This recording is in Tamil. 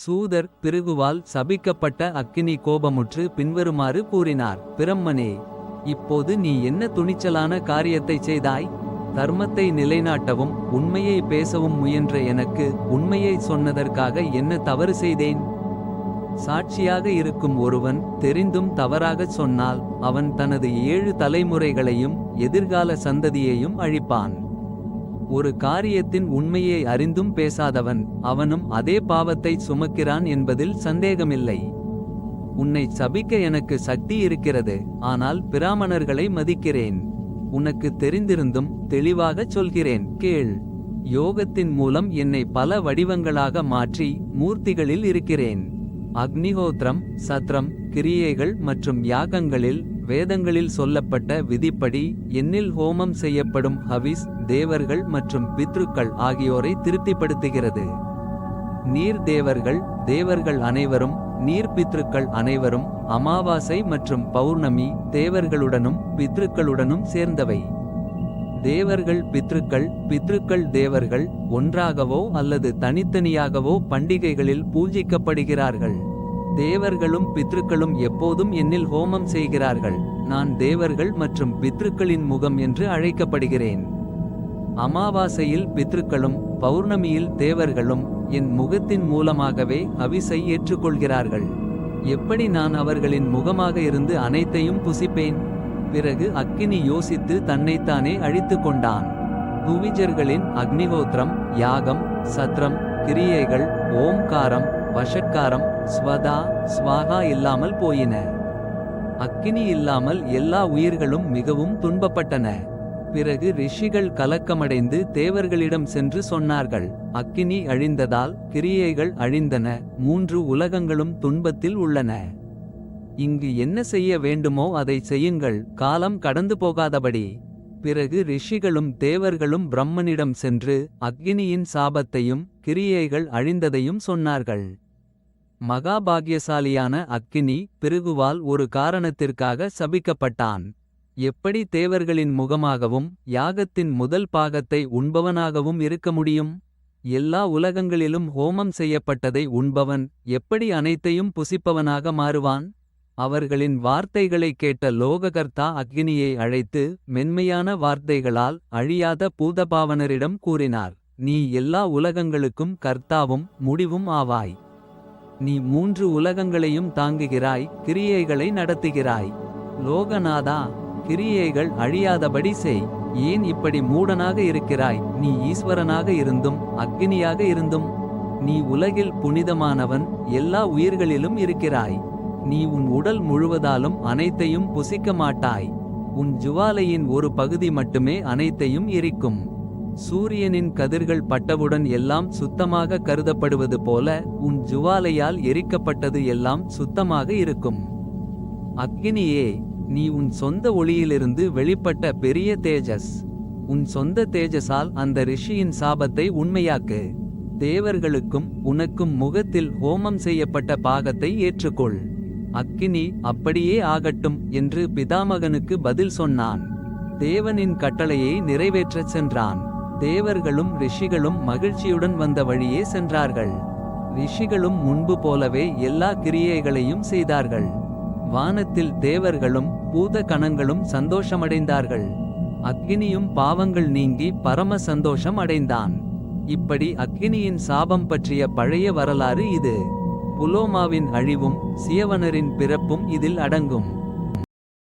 சூதர் பிருகுவால் சபிக்கப்பட்ட அக்கினி கோபமுற்று பின்வருமாறு கூறினார். பிரம்மனே, இப்போது நீ என்ன துணிச்சலான காரியத்தைச் செய்தாய். தர்மத்தை நிலைநாட்டவும் உண்மையை பேசவும் முயன்ற எனக்கு உண்மையை சொன்னதற்காக என்ன தவறு செய்தேன். சாட்சியாக இருக்கும் ஒருவன் தெரிந்தும் தவறாகச் சொன்னால் அவன் தனது 7 தலைமுறைகளையும் எதிர்கால சந்ததியையும் அழிப்பான். ஒரு காரியத்தின் உண்மையை அறிந்தும் பேசாதவன் அவனும் அதே பாவத்தை சுமக்கிறான் என்பதில் சந்தேகமில்லை. உன்னை சபிக்க எனக்கு சக்தி இருக்கிறது, ஆனால் பிராமணர்களை மதிக்கிறேன். உனக்கு தெரிந்திருந்தும் தெளிவாகச் சொல்கிறேன், கேள். யோகத்தின் மூலம் என்னை பல வடிவங்களாக மாற்றி மூர்த்திகளில் இருக்கிறேன். அக்னிஹோத்ரம், சத்ரம், கிரியைகள் மற்றும் யாகங்களில் வேதங்களில் சொல்லப்பட்ட விதிப்படி என்னில் ஹோமம் செய்யப்படும் ஹவிஸ் தேவர்கள் மற்றும் பித்ருக்கள் ஆகியோரை திருப்திப்படுத்துகிறது. நீர் தேவர்கள், தேவர்கள் அனைவரும், நீர் பித்ருக்கள் அனைவரும் அமாவாசை மற்றும் பௌர்ணமி தேவர்களுடனும் பித்ருக்களுடனும் சேர்ந்தவை. தேவர்கள் பித்ருக்கள், பித்ருக்கள் தேவர்கள் ஒன்றாகவோ அல்லது தனித்தனியாகவோ பண்டிகைகளில் பூஜிக்கப்படுகிறார்கள். தேவர்களும் பித்ருக்களும் எப்போதும் என்னில் ஹோமம் செய்கிறார்கள். நான் தேவர்கள் மற்றும் பித்ருக்களின் முகம் என்று அழைக்கப்படுகிறேன். அமாவாசையில் பித்ருக்களும் பௌர்ணமியில் தேவர்களும் என் முகத்தின் மூலமாகவே ஹவிஸை ஏற்றுக்கொள்கிறார்கள். எப்படி நான் அவர்களின் முகமாக இருந்து அனைத்தையும் புசிப்பேன். பிறகு அக்கினி யோசித்து தன்னைத்தானே அழித்து கொண்டான். துவிஜர்களின் அக்னிஹோத்ரம், யாகம், சத்ரம், கிரியைகள், ஓம்காரம், வஷட்காரம், ஸ்வதா, ஸ்வாகா இல்லாமல் போயின. அக்கினி இல்லாமல் எல்லா உயிர்களும் மிகவும் துன்பப்பட்டன. பிறகு ரிஷிகள் கலக்கமடைந்து தேவர்களிடம் சென்று சொன்னார்கள், அக்கினி அழிந்ததால் கிரியைகள் அழிந்தன, 3 உலகங்களும் துன்பத்தில் உள்ளன. இங்கு என்ன செய்ய வேண்டுமோ அதை செய்யுங்கள், காலம் கடந்து போகாதபடி. பிறகு ரிஷிகளும் தேவர்களும் பிரம்மனிடம் சென்று அக்கினியின் சாபத்தையும் கிரியைகள் அழிந்ததையும் சொன்னார்கள். மகாபாக்யசாலியான அக்கினி பிருகுவால் ஒரு காரணத்திற்காக சபிக்கப்பட்டான். எப்படி தேவர்களின் முகமாகவும் யாகத்தின் முதல் பாகத்தை உண்பவனாகவும் இருக்க முடியும். எல்லா உலகங்களிலும் ஹோமம் செய்யப்பட்டதை உண்பவன் எப்படி அனைத்தையும் புசிப்பவனாக மாறுவான். அவர்களின் வார்த்தைகளைக் கேட்ட லோககர்த்தா அக்கினியை அழைத்து மென்மையான வார்த்தைகளால் அழியாத பூதபாவனரிடம் கூறினார், நீ எல்லா உலகங்களுக்கும் கர்த்தாவும் முடிவும் ஆவாய். நீ 3 உலகங்களையும் தாங்குகிறாய், கிரியைகளை நடத்துகிறாய். லோகநாதா, கிரியைகள் அழியாதபடி செய். ஏன் இப்படி மூடனாக இருக்கிறாய். நீ ஈஸ்வரனாக இருந்தும் அக்கினியாக இருந்தும். நீ உலகில் புனிதமானவன், எல்லா உயிர்களிலும் இருக்கிறாய். நீ உன் உடல் முழுவதாலும் அனைத்தையும் புசிக்க மாட்டாய். உன் ஜுவாலையின் ஒரு பகுதி மட்டுமே அனைத்தையும் எரிக்கும். சூரியனின் கதிர்கள் பட்டவுடன் எல்லாம் சுத்தமாக கருதப்படுவது போல உன் ஜுவாலையால் எரிக்கப்பட்டது எல்லாம் சுத்தமாக இருக்கும். அக்கினியே, நீ உன் சொந்த ஒளியிலிருந்து வெளிப்பட்ட பெரிய தேஜஸ். உன் சொந்த தேஜஸால் அந்த ரிஷியின் சாபத்தை உண்மையாக்கு. தேவர்களுக்கும் உனக்கும் முகத்தில் ஹோமம் செய்யப்பட்ட பாகத்தை ஏற்றுக்கொள். அக்கினி அப்படியே ஆகட்டும் என்று பிதாமகனுக்கு பதில் சொன்னான். தேவனின் கட்டளையை நிறைவேற்றச் சென்றான். தேவர்களும் ரிஷிகளும் மகிழ்ச்சியுடன் வந்த வழியே சென்றார்கள். ரிஷிகளும் முன்பு போலவே எல்லா கிரியைகளையும் செய்தார்கள். வானத்தில் தேவர்களும் பூத கணங்களும் சந்தோஷமடைந்தார்கள். அக்கினியும் பாவங்கள் நீங்கி பரம சந்தோஷம் அடைந்தான். இப்படி அக்கினியின் சாபம் பற்றிய பழைய வரலாறு இது. புலோமாவின் அழிவும் சியவனரின் பிறப்பும் இதில் அடங்கும்.